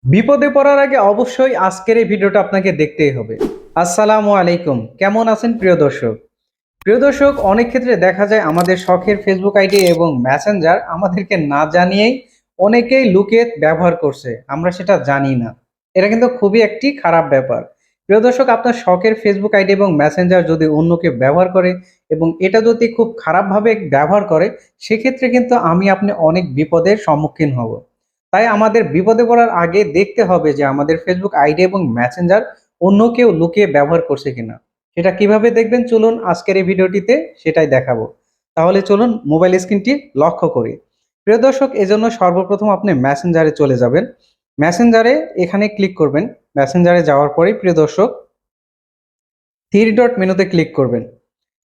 বিপদে পড়ার আগে অবশ্যই আজকের এই ভিডিওটা আপনাকে দেখতেই হবে। আসসালামু আলাইকুম, কেমন আছেন প্রিয় দর্শক? প্রিয় দর্শক, অনেক ক্ষেত্রে দেখা যায় আমাদের শখের ফেসবুক আইডি এবং মেসেঞ্জার আমাদেরকে না জানিয়েই অনেকেই লুকিয়ে ব্যবহার করছে, আমরা সেটা জানি না। এটা কিন্তু খুবই একটি খারাপ ব্যাপার। প্রিয় দর্শক, আপনার শখের ফেসবুক আইডি এবং মেসেঞ্জার যদি অন্য কেউ ব্যবহার করে এবং এটা যদি খুব খারাপভাবে ব্যবহার করে, সেক্ষেত্রে কিন্তু আপনি অনেক বিপদের সম্মুখীন হব। তাই আমাদের বিপদে পড়ার আগে দেখতে হবে যে আমাদের ফেসবুক আইডি এবং মেসেঞ্জার অন্য কেউ লুকিয়ে ব্যবহার করছে কিনা। সেটা কিভাবে দেখবেন, চলুন আজকের এই ভিডিওটিতে সেটাই দেখাবো। তাহলে চলুন মোবাইল স্ক্রিনটি লক্ষ্য করি। প্রিয় দর্শক, এজন্য সর্বপ্রথম আপনি মেসেঞ্জারে চলে যাবেন। মেসেঞ্জারে এখানে ক্লিক করবেন। মেসেঞ্জারে যাওয়ার পরেই প্রিয় দর্শক, থ্রি ডট মেনুতে ক্লিক করবেন।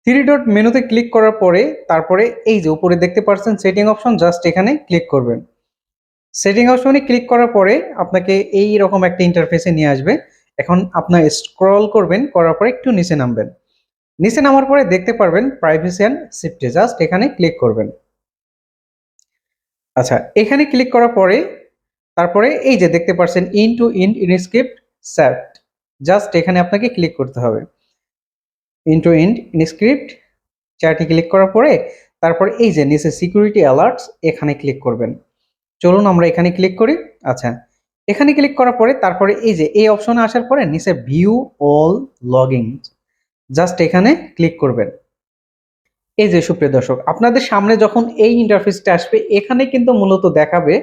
থ্রি ডট মেনুতে ক্লিক করার পরে তারপরে এই যে উপরে দেখতে পাচ্ছেন সেটিং অপশন, জাস্ট এখানে ক্লিক করবেন। সেটিং অপশনে ক্লিক করার পরে আপনাকে এই রকম একটা ইন্টারফেসে নিয়ে আসবে। এখন আপনার স্ক্রল করবেন, করার পরে একটু নিচে নামবেন। নিচে নামার পরে দেখতে পারবেন প্রাইভেসি অ্যান্ড সেফটি, জাস্ট এখানে ক্লিক করবেন। আচ্ছা, এখানে ক্লিক করার পরে তারপরে এই যে দেখতে পাচ্ছেন in to ind inscript set, just এখানে আপনাকে ক্লিক করতে হবে। ইন টু ইন্ড ইনস্ক্রিপ্ট চ্যাটে ক্লিক করার পরে তারপরে এই যে নিচে সিকিউরিটি অ্যালার্টস এখানে ক্লিক করবেন। চলুন আমরা এখানে ক্লিক করি। আচ্ছা, এখানে ক্লিক করার পরে তারপরে এই যে এই অপশনে আসার পরে নিচে ভিউ অল লগইন, জাস্ট এখানে ক্লিক করবেন। এই যে সুপ্রিয় দর্শক, আপনাদের সামনে যখন এই ইন্টারফেসটা আসবে, এখানে কিন্তু মূলত দেখাবে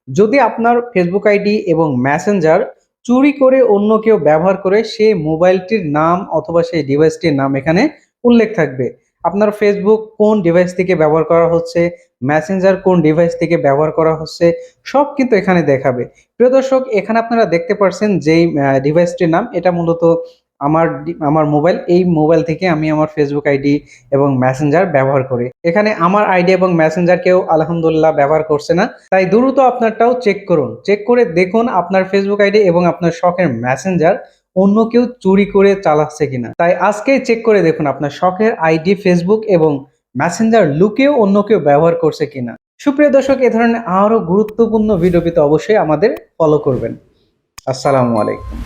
যদি আপনার ফেসবুক আইডি এবং মেসেঞ্জার চুরি করে অন্য কেউ ব্যবহার করে, সে মোবাইলটির নাম অথবা সেই ডিভাইসটির নাম এখানে উল্লেখ থাকবে। আপনার ফেসবুক কোন ডিভাইস থেকে ব্যবহার করা হচ্ছে, মেসেঞ্জার কোন ডিভাইস থেকে ব্যবহার করা হচ্ছে, সব কিন্তু এখানে দেখাবে। প্রিয় দর্শক, এখানে আপনারা দেখতে পাচ্ছেন যেই ডিভাইসটির নাম, এটা মূলত আমার মোবাইল। এই মোবাইল থেকে আমি আমার ফেসবুক আইডি এবং মেসেঞ্জার ব্যবহার করি। এখানে আমার আইডি এবং মেসেঞ্জার কেউ আলহামদুলিল্লাহ ব্যবহার করছে না। তাই দ্রুত আপনারটাও চেক করুন। চেক করে দেখুন আপনার ফেসবুক আইডি এবং আপনার শখের মেসেঞ্জার অন্য কেউ চুরি করে চালাচ্ছে কিনা। তাই আজকেই চেক করে দেখুন আপনার শখের আইডি, ফেসবুক এবং মেসেঞ্জার লুকিয়েও অন্য কেউ ব্যবহার করছে কিনা। সুপ্রিয় দর্শক, এ ধরনের আরো গুরুত্বপূর্ণ ভিডিও পেতে অবশ্যই আমাদের ফলো করবেন। আসসালামু আলাইকুম।